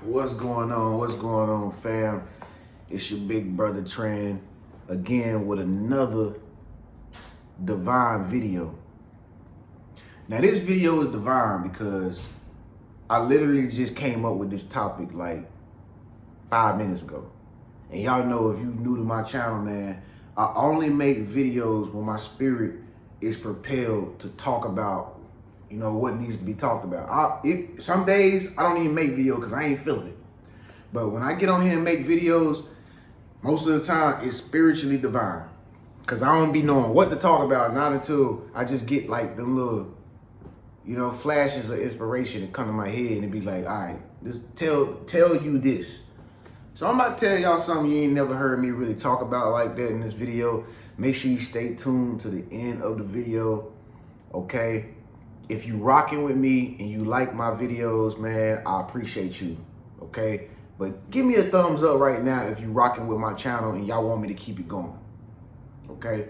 What's going on? What's going on, fam? It's your big brother Trend again with another divine video. Now this video is divine because I literally just came up with this topic like 5 minutes ago. And y'all know, if you new to my channel, man, I only make videos when my spirit is propelled to talk about, you know, what needs to be talked about. Some days I don't even make videos because I ain't feeling it. But when I get on here and make videos, most of the time it's spiritually divine. Because I don't be knowing what to talk about, not until I just get like them little, you know, flashes of inspiration that come to my head and be like, all right, just tell you this. So I'm about to tell y'all something you ain't never heard me really talk about like that in this video. Make sure you stay tuned to the end of the video, okay? If you rocking with me and you like my videos, man, I appreciate you, okay? But give me a thumbs up right now if you rocking with my channel and y'all want me to keep it going, okay?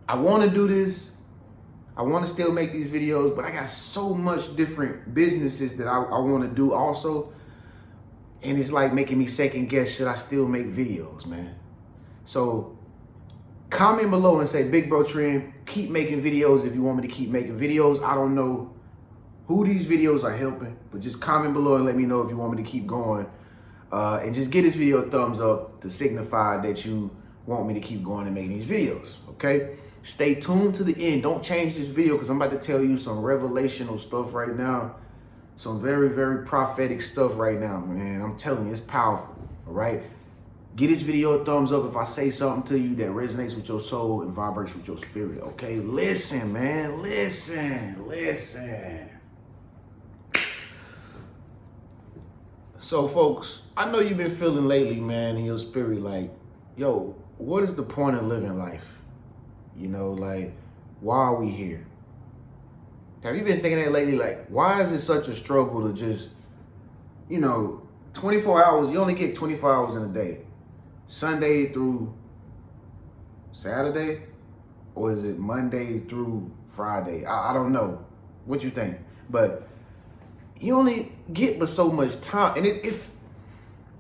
I want to do this. I want to still make these videos, but I got so much different businesses that I want to do also. And it's like making me second guess, should I still make videos, man? So comment below and say, Big Bro Trend, keep making videos if you want me to keep making videos. I don't know who these videos are helping, but just comment below and let me know if you want me to keep going. And just give this video a thumbs up to signify that you want me to keep going and making these videos, okay? Stay tuned to the end. Don't change this video because I'm about to tell you some revelational stuff right now. Some very, very prophetic stuff right now, man. I'm telling you, it's powerful, all right? Give this video a thumbs up if I say something to you that resonates with your soul and vibrates with your spirit, okay? Listen, man, listen. So, folks, I know you've been feeling lately, man, in your spirit like, yo, what is the point of living life? You know, like, why are we here? Have you been thinking that lately? Like, why is it such a struggle to just, you know, 24 hours, you only get 24 hours in a day. Sunday through Saturday? Or is it Monday through Friday? I don't know. What you think? But you only get but so much time. And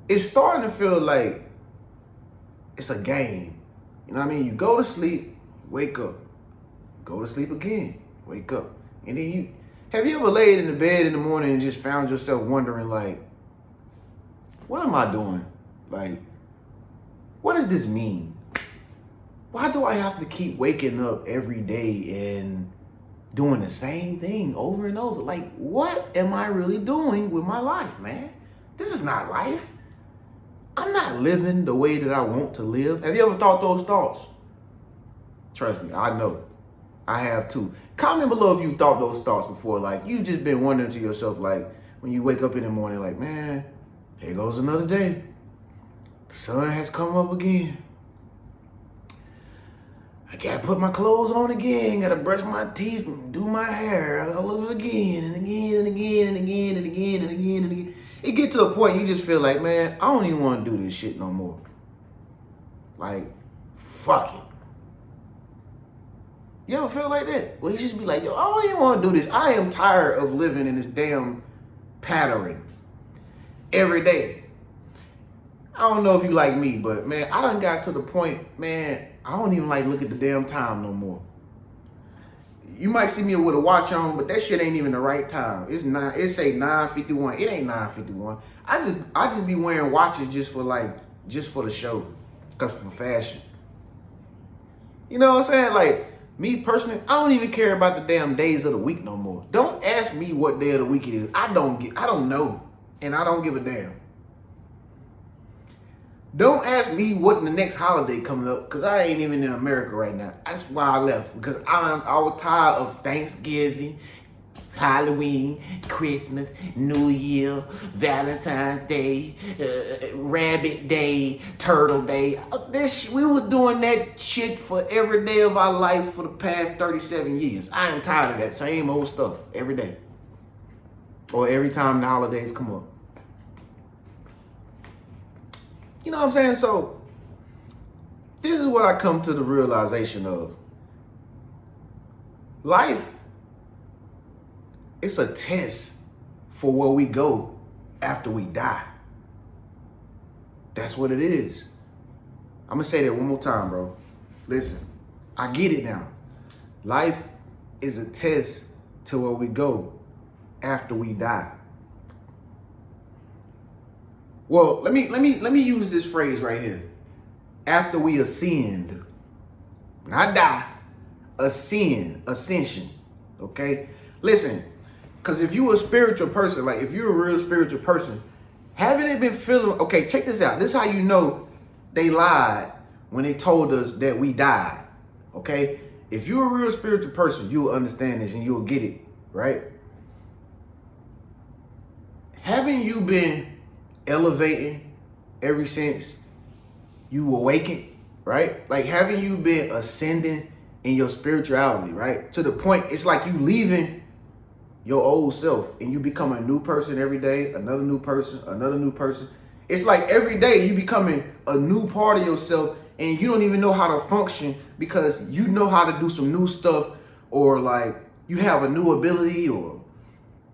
it's starting to feel like it's a game. You know what I mean? You go to sleep, wake up. Go to sleep again, wake up. And then have you ever laid in the bed in the morning and just found yourself wondering, like, what am I doing? Like, what does this mean? Why do I have to keep waking up every day and doing the same thing over and over? Like, what am I really doing with my life, man? This is not life. I'm not living the way that I want to live. Have you ever thought those thoughts? Trust me, I know. I have too. Comment below if you've thought those thoughts before. Like, you've just been wondering to yourself, like, when you wake up in the morning, like, man, here goes another day. The sun has come up again. I gotta put my clothes on again. Gotta brush my teeth and do my hair all over again and again and again and again and again and again and again. It gets to a point you just feel like, man, I don't even want to do this shit no more. Like, fuck it. You ever feel like that? Well, you just be like, yo, I don't even want to do this. I am tired of living in this damn pattern every day. I don't know if you like me, but man, I done got to the point, man, I don't even like look at the damn time no more. You might see me with a watch on, but that shit ain't even the right time. It say 9:51. It ain't 9:51. I just be wearing watches just for the show. Cause for fashion. You know what I'm saying? Like, me personally, I don't even care about the damn days of the week no more. Don't ask me what day of the week it is. I don't know. And I don't give a damn. Don't ask me what the next holiday coming up, because I ain't even in America right now. That's why I left. Because I was tired of Thanksgiving, Halloween, Christmas, New Year, Valentine's Day, Rabbit Day, Turtle Day. We was doing that shit for every day of our life for the past 37 years. I am tired of that same old stuff every day. Or every time the holidays come up. You know what I'm saying? So, this is what I come to the realization of. Life, it's a test for where we go after we die. That's what it is. I'm gonna say that one more time, bro. Listen, I get it now. Life is a test to where we go after we die. Well, let me use this phrase right here. After we ascend, not die, ascension. Okay? Listen, because if you're a spiritual person, like if you're a real spiritual person, haven't they been feeling, okay, check this out. This is how you know they lied when they told us that we died. Okay? If you're a real spiritual person, you'll understand this and you'll get it, right? Haven't you been elevating ever since you awakened, right? Like, haven't you been ascending in your spirituality, right? To the point, it's like you leaving your old self and you become a new person every day, another new person, another new person. It's like every day you becoming a new part of yourself and you don't even know how to function because you know how to do some new stuff, or like you have a new ability, or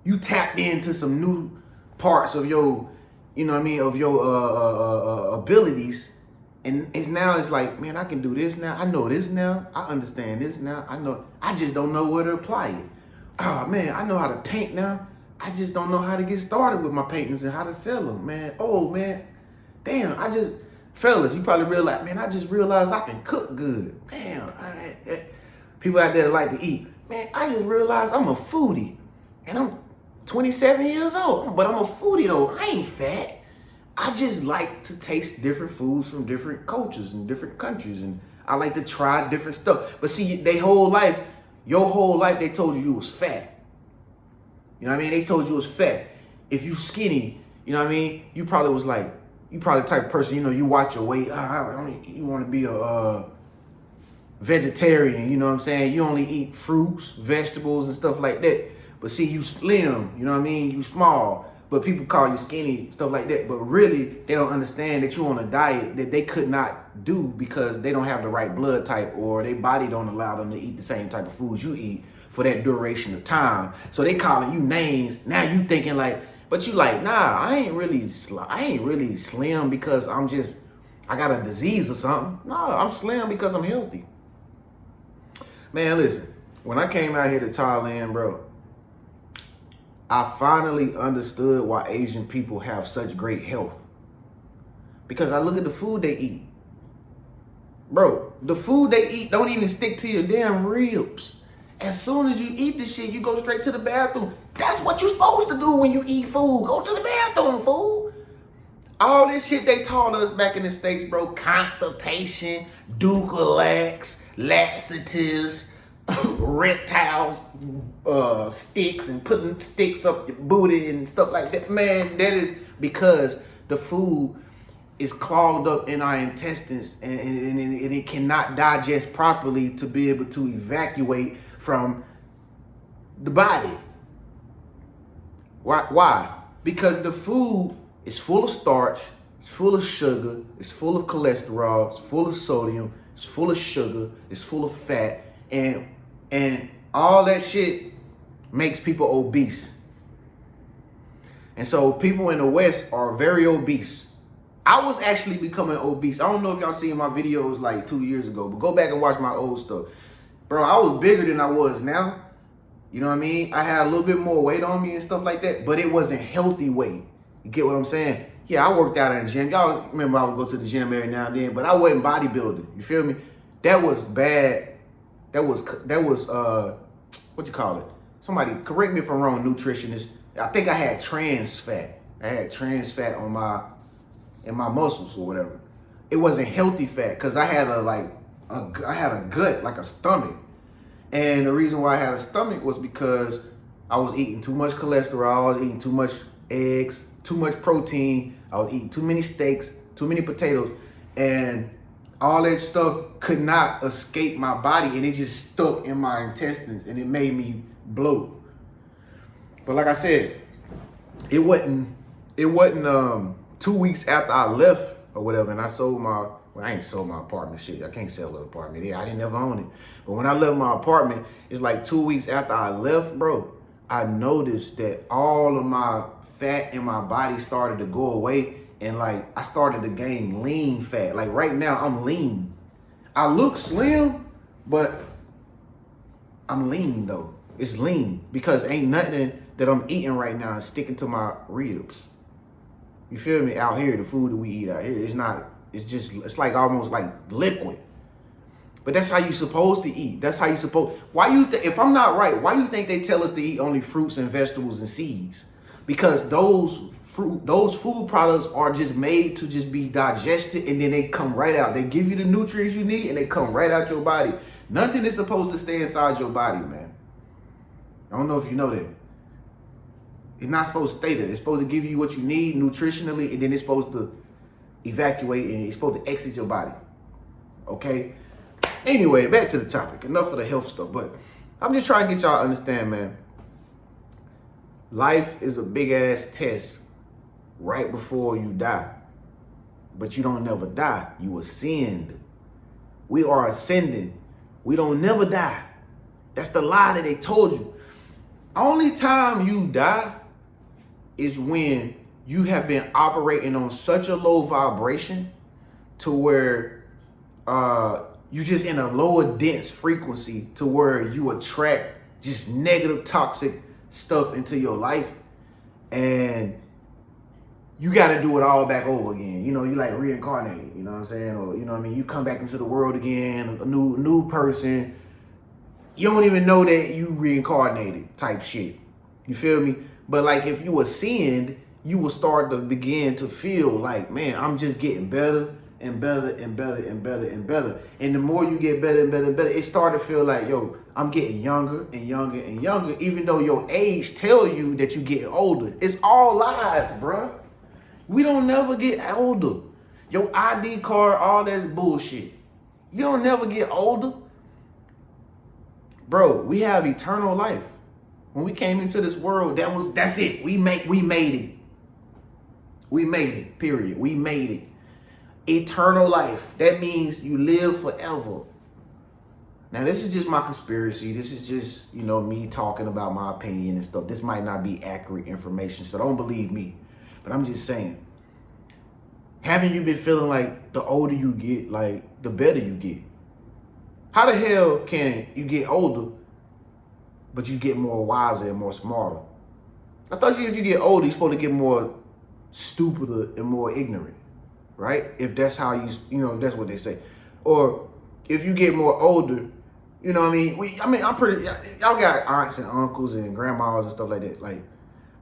you tapped into some new parts of your, you know what I mean, of your abilities. And it's like, man, I can do this now. I know this now. I understand this now. I just don't know where to apply it. Oh man, I know how to paint now. I just don't know how to get started with my paintings and how to sell them, man. Oh man, damn, fellas, you probably realize, man, I just realized I can cook good. Damn, people out there like to eat. Man, I just realized I'm a foodie and I'm 27 years old, but I'm a foodie though. I ain't fat. I just like to taste different foods from different cultures and different countries, and I like to try different stuff. But see, your whole life, they told you was fat. You know what I mean? They told you was fat. If you skinny, you know what I mean? You probably the type of person, you know, you watch your weight. You want to be a vegetarian, you know what I'm saying? You only eat fruits, vegetables, and stuff like that. But see, you slim, you know what I mean? You small, but people call you skinny, stuff like that. But really, they don't understand that you're on a diet that they could not do because they don't have the right blood type, or their body don't allow them to eat the same type of foods you eat for that duration of time. So they calling you names. Now you thinking like, but you like, nah, I ain't really slim because I got a disease or something. No, I'm slim because I'm healthy. Man, listen, when I came out here to Thailand, bro, I finally understood why Asian people have such great health. Because I look at the food they eat. Bro, the food they eat don't even stick to your damn ribs. As soon as you eat this shit, you go straight to the bathroom. That's what you're supposed to do when you eat food. Go to the bathroom, fool. All this shit they taught us back in the States, bro. Constipation, Dulcolax, laxatives, reptiles, sticks, and putting sticks up your booty and stuff like that. Man, that is because the food is clogged up in our intestines and it cannot digest properly to be able to evacuate from the body. Why? Because the food is full of starch, it's full of sugar, it's full of cholesterol, it's full of sodium, it's full of sugar, it's full of fat, and all that shit makes people obese. And so people in the West are very obese. I was actually becoming obese. I don't know if y'all seen my videos like 2 years ago, but go back and watch my old stuff. Bro, I was bigger than I was now. You know what I mean? I had a little bit more weight on me and stuff like that, but it wasn't healthy weight. You get what I'm saying? Yeah, I worked out in the gym. Y'all remember I would go to the gym every now and then, but I wasn't bodybuilding. You feel me? That was bad. That was what you call it? Somebody correct me if I'm wrong, nutritionist. I think I had trans fat. I had trans fat in my muscles or whatever. It wasn't healthy fat because I had a gut, like a stomach. And the reason why I had a stomach was because I was eating too much cholesterol, I was eating too much eggs, too much protein, I was eating too many steaks, too many potatoes, and all that stuff could not escape my body, and it just stuck in my intestines and it made me bloat. But like I said, it wasn't 2 weeks after I left or whatever, and I sold I ain't sold my apartment, shit. I can't sell an apartment. Yeah, I didn't never own it. But when I left my apartment, it's like 2 weeks after I left, bro, I noticed that all of my fat in my body started to go away, and like I started to gain lean fat. Like right now I'm lean. I look slim, but I'm lean though. It's lean because ain't nothing that I'm eating right now is sticking to my ribs. You feel me? Out here, the food that we eat out here, it's like almost like liquid. But that's how you supposed to eat. That's how you supposed. If I'm not right, why you think they tell us to eat only fruits and vegetables and seeds? Because those food products are just made to just be digested, and then they come right out. They give you the nutrients you need and they come right out your body. Nothing is supposed to stay inside your body, man. I don't know if you know that. It's not supposed to stay there. It's supposed to give you what you need nutritionally, and then it's supposed to evacuate and it's supposed to exit your body. Okay? Anyway, back to the topic. Enough of the health stuff, but I'm just trying to get y'all to understand, man. Life is a big ass test right before you die. But you don't never die. You ascend. We are ascending. We don't never die. That's the lie that they told you. Only time you die is when you have been operating on such a low vibration to where you just in a lower dense frequency to where you attract just negative toxic stuff into your life, and you got to do it all back over again. You know, you like reincarnated, you know what I'm saying? Or, you know what I mean? You come back into the world again, a new person. You don't even know that you reincarnated type shit. You feel me? But like if you ascend, you will start to begin to feel like, man, I'm just getting better and better and better and better and better. And the more you get better and better and better, it started to feel like, yo, I'm getting younger and younger and younger, even though your age tell you that you getting older. It's all lies, bruh. We don't never get older. Your ID card, all that's bullshit. You don't never get older. Bro, we have eternal life. When we came into this world, that's it. We made it. We made it, period. We made it. Eternal life. That means you live forever. Now, this is just my conspiracy. This is just, you know, me talking about my opinion and stuff. This might not be accurate information, so don't believe me. But I'm just saying, haven't you been feeling like the older you get, like the better you get? How the hell can you get older, but you get more wiser and more smarter? I thought if you get older, you're supposed to get more stupider and more ignorant, right? If that's how if that's what they say. Or if you get more older, you know what I mean? Y'all got aunts and uncles and grandmas and stuff like that. Like,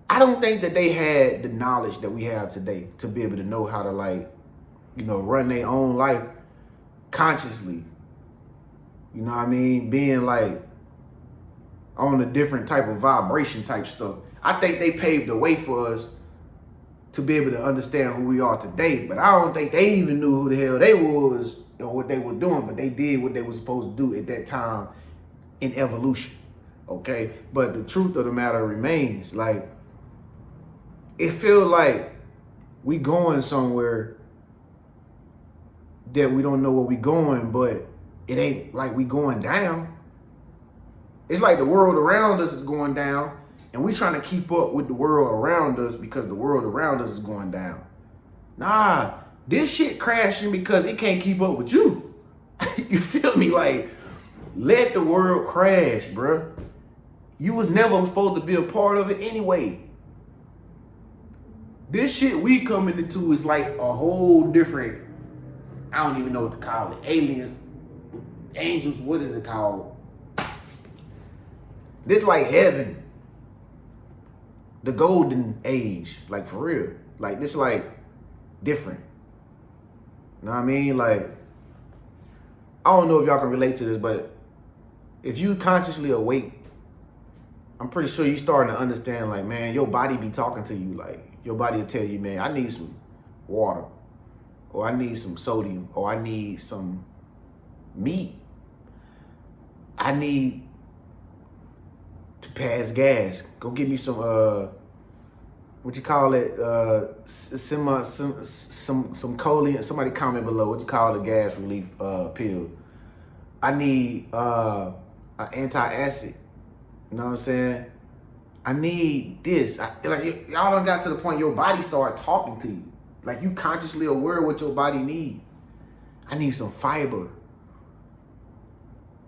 I don't think that they had the knowledge that we have today to be able to know how to, like, you know, run their own life consciously. You know what I mean? Being like on a different type of vibration type stuff. I think they paved the way for us to be able to understand who we are today. But I don't think they even knew who the hell they was or what they were doing. But they did what they were supposed to do at that time in evolution. Okay? But the truth of the matter remains, like, it feels like we going somewhere that we don't know where we going, but it ain't like we going down. It's like the world around us is going down, and we trying to keep up with the world around us because the world around us is going down. Nah, this shit crashing because it can't keep up with you. You feel me? Like, let the world crash, bruh. You was never supposed to be a part of it anyway. This shit we coming into is like a whole different, I don't even know what to call it. Aliens, angels, what is it called? This like heaven. The golden age, like for real. Like this like different. You know what I mean? Like, I don't know if y'all can relate to this, but if you consciously awake, I'm pretty sure you starting to understand, like, man, your body be talking to you. Like, your body will tell you, man, I need some water, or I need some sodium, or I need some meat. I need to pass gas. Go get me some what you call it? Some choline. Somebody comment below what you call a gas relief pill. I need an antacid. You know what I'm saying? I need this. Like y'all done got to the point your body start talking to you. Like you consciously aware of what your body needs. I need some fiber.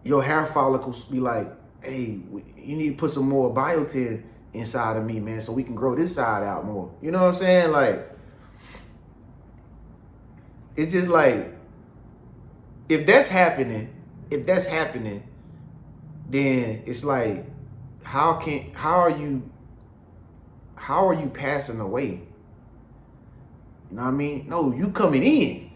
Your hair follicles be like, hey, you need to put some more biotin inside of me, man, so we can grow this side out more. You know what I'm saying? Like, it's just like, if that's happening, then it's like, how are you passing away? You know what I mean? No, you coming in.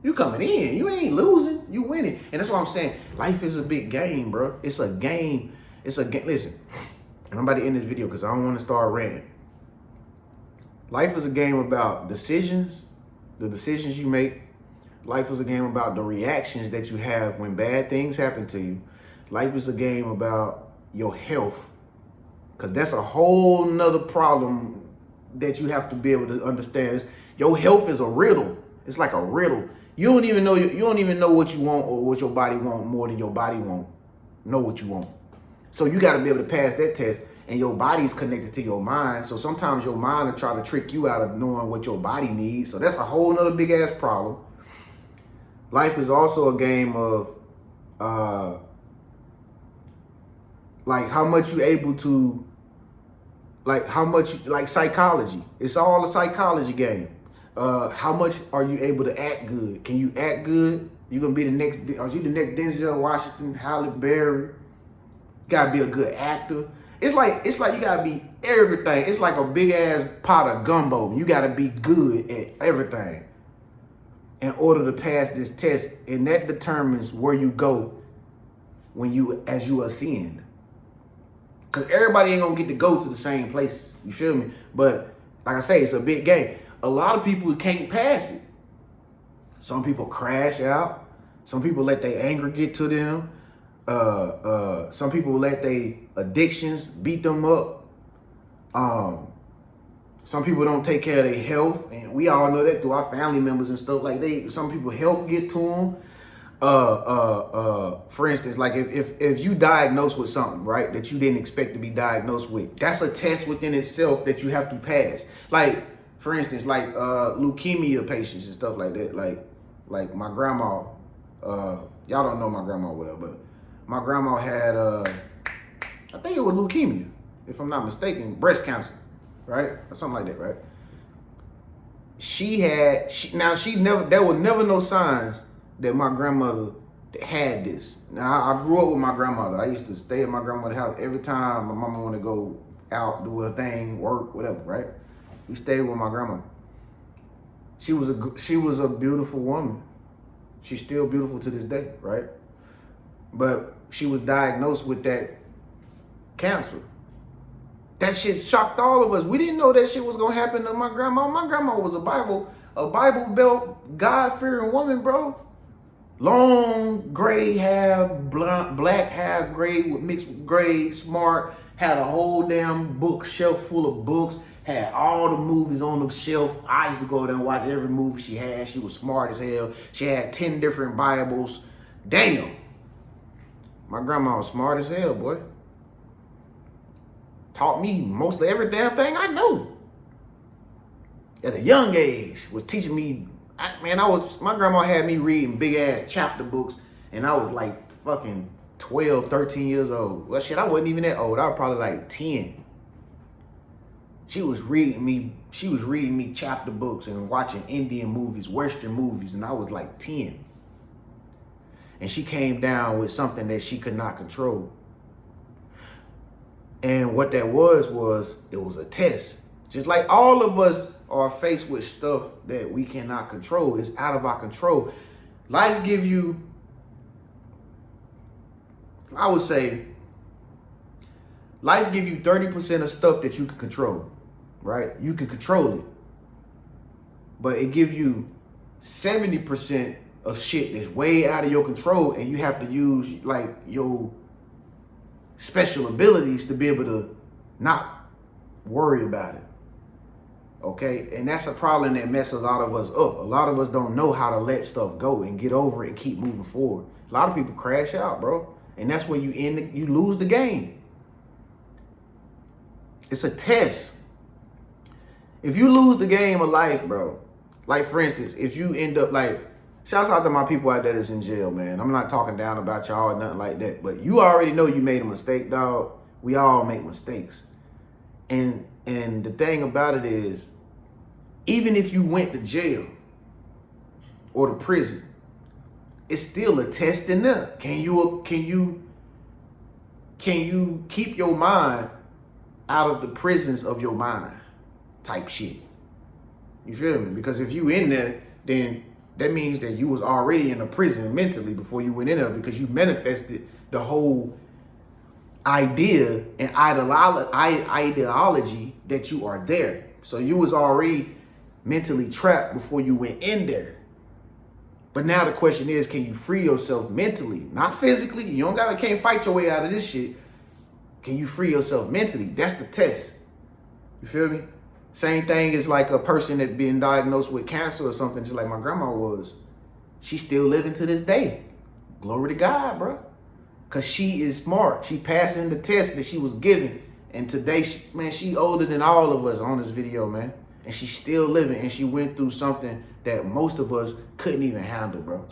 You ain't losing. You winning. And that's what I'm saying. Life is a big game, bro. It's a game. Listen, and I'm about to end this video because I don't want to start ranting. Life is a game about decisions, the decisions you make. Life is a game about the reactions that you have when bad things happen to you. Life is a game about your health, because that's a whole nother problem that you have to be able to understand. Your health is a riddle. It's like a riddle. You don't even know what you want or what your body want more than your body won't know what you want. So you got to be able to pass that test, and your body is connected to your mind. So sometimes your mind will try to trick you out of knowing what your body needs. So that's a whole nother big ass problem. Life is also a game of like how much you able to, like how much, like psychology. It's all a psychology game. How much are you able to act good? Can you act good? You gonna be the next? Are you the next Denzel Washington, Halle Berry? You gotta be a good actor. It's like you gotta be everything. It's like a big ass pot of gumbo. You gotta be good at everything in order to pass this test, and that determines where you go as you ascend. Cause everybody ain't gonna get to go to the same places. You feel me? But like I say, it's a big game. A lot of people can't pass it. Some people crash out. Some people let their anger get to them. Some people let their addictions beat them up. Some people don't take care of their health, and we all know that through our family members and stuff. Like some people health get to them. For instance, like if you diagnosed with something, right, that you didn't expect to be diagnosed with, that's a test within itself that you have to pass. Like, for instance, like leukemia patients and stuff like that. Like my grandma, y'all don't know my grandma, whatever, but my grandma had I think it was leukemia, if I'm not mistaken, breast cancer, right? Or something like that, right? There were never no signs that my grandmother had this. Now, I grew up with my grandmother. I used to stay at my grandmother's house every time my mama wanted to go out, do her thing, work, whatever, right? We stayed with my grandma. She was a beautiful woman. She's still beautiful to this day, right? But she was diagnosed with that cancer. That shit shocked all of us. We didn't know that shit was gonna happen to my grandma. My grandma was a Bible Belt, God-fearing woman, bro. Long gray hair, black hair, gray with mixed with gray, smart, had a whole damn bookshelf full of books, had all the movies on the shelf. I used to go there and watch every movie she had. She was smart as hell. She had 10 different Bibles. Damn. My grandma was smart as hell, boy. Taught me mostly every damn thing I knew. At a young age, was teaching me. My grandma had me reading big ass chapter books, and I was like fucking 12, 13 years old. Well, shit, I wasn't even that old. I was probably like 10. She was reading me chapter books and watching Indian movies, Western movies, and I was like 10. And she came down with something that she could not control. And what that was it was a test. Just like all of us are faced with stuff that we cannot control. It's out of our control. Life give you, I would say, life give you 30% of stuff that you can control, right? You can control it. But it give you 70% of shit that's way out of your control, and you have to use like your special abilities to be able to not worry about it. Okay, and that's a problem that messes a lot of us up. A lot of us don't know how to let stuff go and get over it and keep moving forward. A lot of people crash out, bro, and that's when you lose the game. It's a test. If you lose the game of life, bro, like for instance, if you end up like, shouts out to my people out there that's in jail, man. I'm not talking down about y'all or nothing like that, but you already know you made a mistake, dog. We all make mistakes. And the thing about it is, even if you went to jail or to prison, it's still a test in there. Can you keep your mind out of the prisons of your mind type shit? You feel me? Because if you in there, then that means that you was already in a prison mentally before you went in there, because you manifested the whole idea and ideology that you are there. So you was already mentally trapped before you went in there. But now the question is, can you free yourself mentally? Not physically. You can't fight your way out of this shit. Can you free yourself mentally? That's the test. You feel me? Same thing as like a person that being diagnosed with cancer or something, just like my grandma was. She's still living to this day. Glory to God, bro. Because she is smart. She passing the test that she was given. And today, she older than all of us on this video, man. And she's still living. And she went through something that most of us couldn't even handle, bro.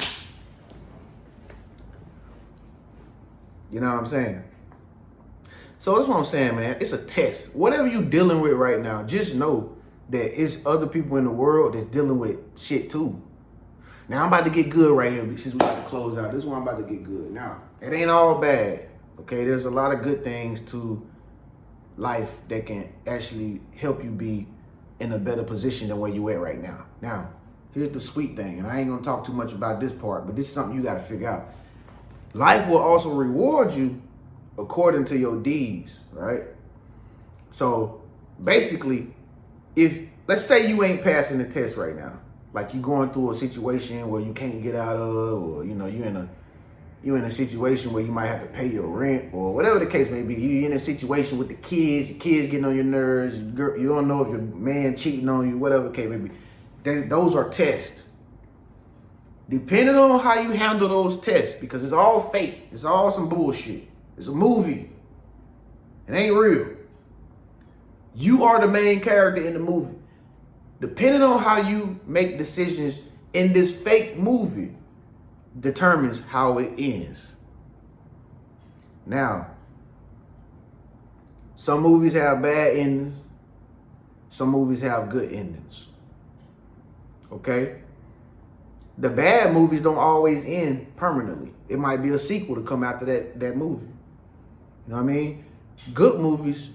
You know what I'm saying? So that's what I'm saying, man. It's a test. Whatever you dealing with right now, just know that it's other people in the world that's dealing with shit too. Now, I'm about to get good right here since we got to close out. This is why I'm about to get good. Now, it ain't all bad, okay? There's a lot of good things to life that can actually help you be in a better position than where you at right now. Now, here's the sweet thing, and I ain't going to talk too much about this part, but this is something you got to figure out. Life will also reward you according to your deeds, right? So, basically, if, let's say you ain't passing the test right now, like you going through a situation where you can't get out of, or you in a situation where you might have to pay your rent, or whatever the case may be. You in a situation with the kids, your kids getting on your nerves, you don't know if your man cheating on you, whatever the case may be. Those are tests. Depending on how you handle those tests, because it's all fake, it's all some bullshit. It's a movie. It ain't real. You are the main character in the movie. Depending on how you make decisions in this fake movie determines how it ends. Now, some movies have bad endings. Some movies have good endings. Okay? The bad movies don't always end permanently. It might be a sequel to come after that movie. You know what I mean? Good movies,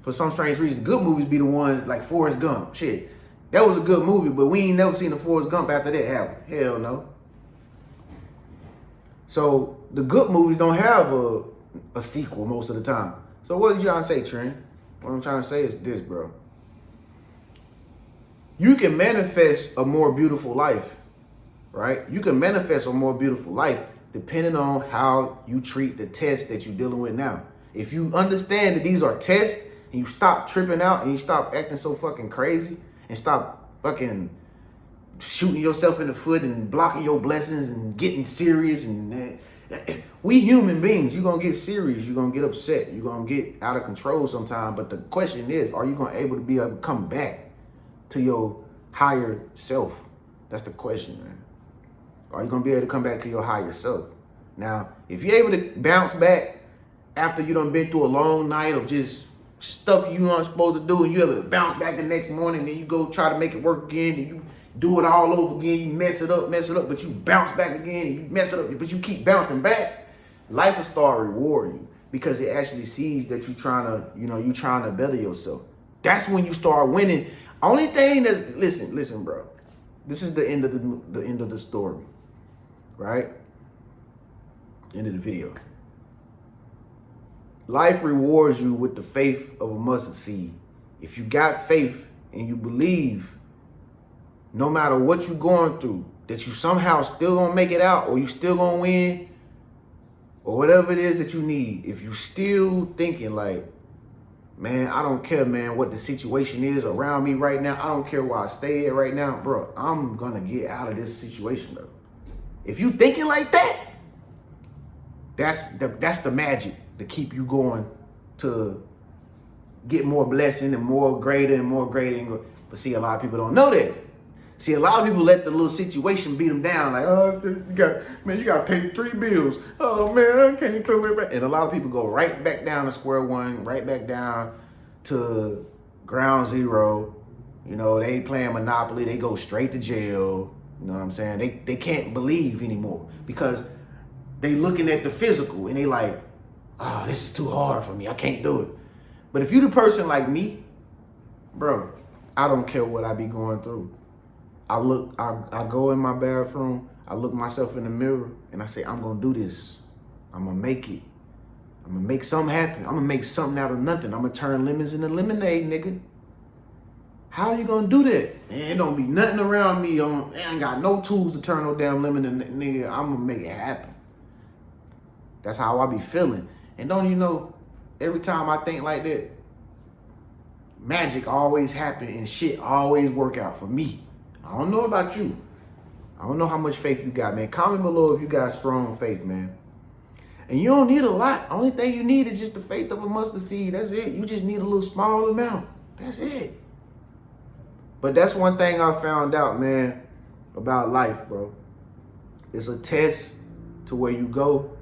for some strange reason, good movies be the ones like Forrest Gump. Shit. That was a good movie, but we ain't never seen a Forrest Gump after that, have we? Hell no. So the good movies don't have a sequel most of the time. So what are you trying to say, Trent? What I'm trying to say is this, bro. You can manifest a more beautiful life, right? You can manifest a more beautiful life depending on how you treat the test that you're dealing with now. If you understand that these are tests and you stop tripping out and you stop acting so fucking crazy, and stop fucking shooting yourself in the foot and blocking your blessings and getting serious. And we human beings, you're going to get serious. You're going to get upset. You're going to get out of control sometime. But the question is, are you going to be able to come back to your higher self? That's the question, man. Are you going to be able to come back to your higher self? Now, if you're able to bounce back after you done been through a long night of just stuff you aren't supposed to do, and you able to bounce back the next morning, then you go try to make it work again, and you do it all over again, you mess it up, but you bounce back again, and you mess it up, but you keep bouncing back, life will start rewarding you because it actually sees that you trying to better yourself. That's when you start winning. Only thing that's, listen, bro, this is the end of the story, right? End of the video. Life rewards you with the faith of a mustard seed. If you got faith and you believe, no matter what you're going through, that you somehow still gonna make it out, or you still gonna win, or whatever it is that you need, if you still thinking like, man, I don't care, man, what the situation is around me right now. I don't care where I stay at right now, bro. I'm gonna get out of this situation, though. If you thinking like that, that's the magic to keep you going to get more blessing and more greater and more greater. But see, a lot of people don't know that. See, a lot of people let the little situation beat them down. Like, oh, you got to pay 3 bills. Oh, man, I can't do it. And a lot of people go right back down to square one, right back down to ground zero. You know, they playing Monopoly. They go straight to jail. You know what I'm saying? They can't believe anymore because they looking at the physical and they like, oh, this is too hard for me. I can't do it. But if you the person like me, bro, I don't care what I be going through. I go in my bathroom, I look myself in the mirror and I say, I'm gonna do this. I'm gonna make it. I'm gonna make something happen. I'm gonna make something out of nothing. I'm gonna turn lemons into lemonade, nigga. How you gonna do that? Man, it don't be nothing around me. I ain't got no tools to turn no damn lemon into, nigga. I'm gonna make it happen. That's how I be feeling. And don't you know, every time I think like that, magic always happen and shit always work out for me. I don't know about you. I don't know how much faith you got, man. Comment below if you got strong faith, man. And you don't need a lot. Only thing you need is just the faith of a mustard seed. That's it. You just need a little small amount. That's it. But that's one thing I found out, man, about life, bro. It's a test to where you go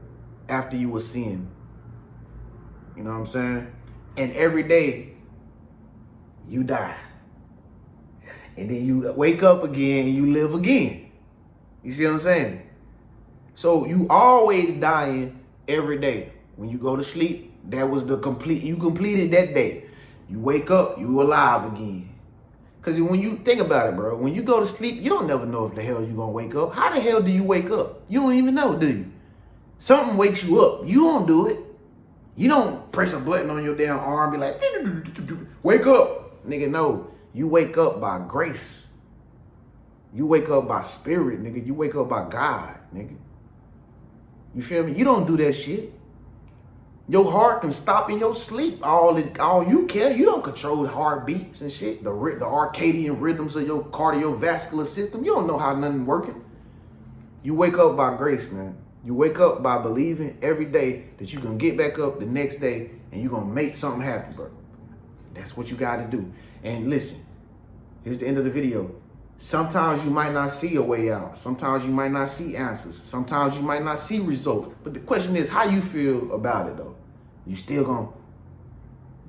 after you sin. You know what I'm saying? And every day, you die. And then you wake up again and you live again. You see what I'm saying? So you always dying every day. When you go to sleep, that was you completed that day. You wake up, you alive again. Because when you think about it, bro, when you go to sleep, you don't never know if the hell you're going to wake up. How the hell do you wake up? You don't even know, do you? Something wakes you up. You don't do it. You don't press a button on your damn arm, be like, wake up. Nigga, no. You wake up by grace. You wake up by spirit, nigga. You wake up by God, nigga. You feel me? You don't do that shit. Your heart can stop in your sleep. All you care. You don't control the heartbeats and shit. The Arcadian rhythms of your cardiovascular system. You don't know how nothing working. You wake up by grace, man. You wake up by believing every day that you can get back up the next day and you're going to make something happen, bro. That's what you got to do. And listen, here's the end of the video. Sometimes you might not see a way out. Sometimes you might not see answers. Sometimes you might not see results. But the question is how you feel about it, though. You still going to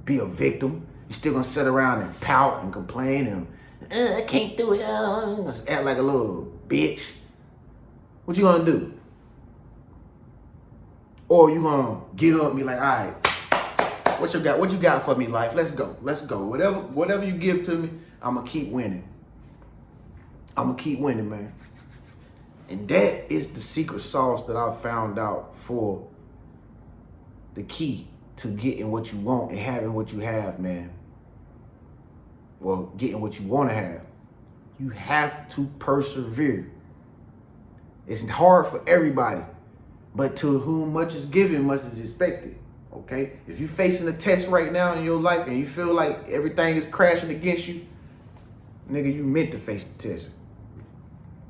be a victim. You still going to sit around and pout and complain and, I can't do it. Act like a little bitch. What you going to do? Or you going to get up and be like, all right, what you got for me, life? Let's go. Whatever you give to me, I'm going to keep winning. I'm going to keep winning, man. And that is the secret sauce that I found out for the key to getting what you want and having what you have, man. Well, getting what you want to have. You have to persevere. It's hard for everybody, but to whom much is given, much is expected. Okay? If you're facing a test right now in your life and you feel like everything is crashing against you, nigga, you meant to face the test.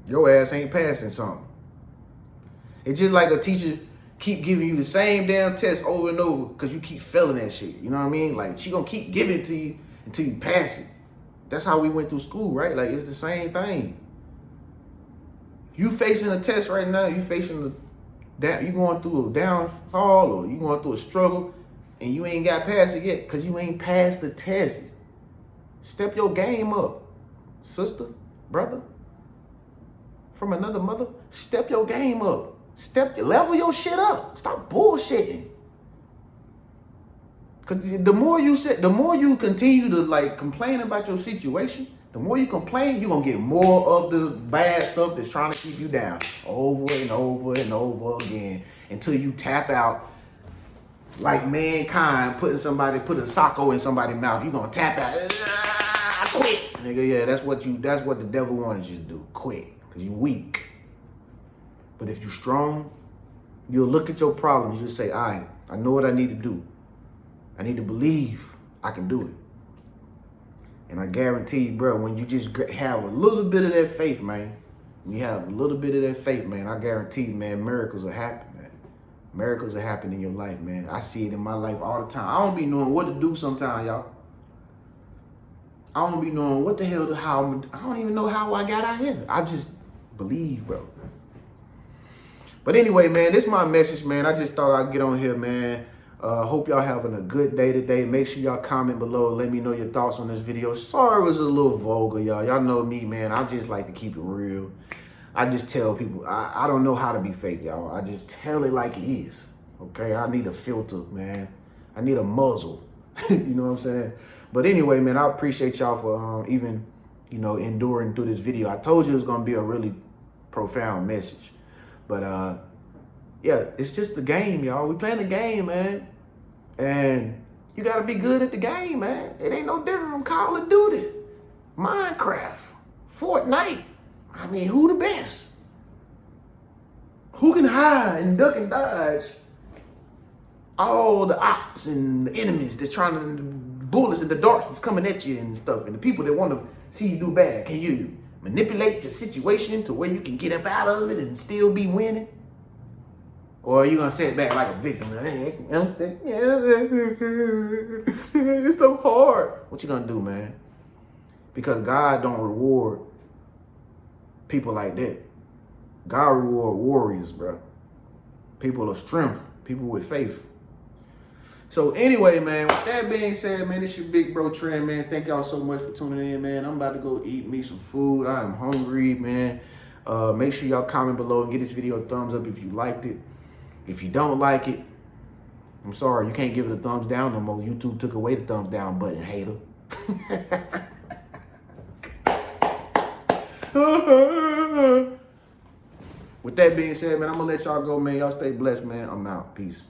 Your ass ain't passing something. It's just like a teacher keep giving you the same damn test over and over because you keep failing that shit. You know what I mean? Like, she gonna keep giving it to you until you pass it. That's how we went through school, right? Like, it's the same thing. You facing a test right now, you going through a downfall or you going through a struggle and you ain't got past it yet because you ain't passed the test. Step your game up, sister, brother, from another mother. Step your game up. Level your shit up. Stop bullshitting. Cause the more you continue to like complain about your situation, the more you complain, you're gonna get more of the bad stuff that's trying to keep you down over and over and over again until you tap out like mankind putting a socko in somebody's mouth. You're gonna tap out. I quit. Nigga, yeah, that's what the devil wanted you to do. Quit. Cause you weak. But if you're strong, you'll look at your problems. You'll say, all right, I know what I need to do. I need to believe I can do it. And I guarantee you, bro, when you just have a little bit of that faith, man, when you have a little bit of that faith, man, I guarantee you, man, miracles will happen, man. Miracles will happen in your life, man. I see it in my life all the time. I don't be knowing what to do sometimes, y'all. I don't be knowing what the hell, I don't even know how I got out here. I just believe, bro. But anyway, man, this is my message, man. I just thought I'd get on here, man. Hope y'all having a good day today. Make sure y'all comment below. Let me know your thoughts on this video. Sorry it was a little vulgar, y'all. Y'all know me, man. I just like to keep it real. I just tell people, I don't know how to be fake, y'all. I just tell it like it is, okay? I need a filter, man. I need a muzzle, you know what I'm saying? But anyway, man, I appreciate y'all for even, you know, enduring through this video. I told you it was going to be a really profound message. But, yeah, it's just the game, y'all. We playing the game, man. And you got to be good at the game, man. It ain't no different from Call of Duty, Minecraft, Fortnite. I mean, who the best? Who can hide and duck and dodge all the ops and the enemies that's trying to, bullets and the darts that's coming at you and stuff, and the people that want to see you do bad? Can you manipulate the situation to where you can get up out of it and still be winning? Or are you going to sit back like a victim? It's so hard. What you going to do, man? Because God don't reward people like that. God reward warriors, bro. People of strength. People with faith. So anyway, man, with that being said, man, it's your big bro Trend, man. Thank y'all so much for tuning in, man. I'm about to go eat me some food. I am hungry, man. Make sure y'all comment below and give this video a thumbs up if you liked it. If you don't like it, I'm sorry. You can't give it a thumbs down no more. YouTube took away the thumbs down button, hater. With that being said, man, I'm going to let y'all go, man. Y'all stay blessed, man. I'm out. Peace.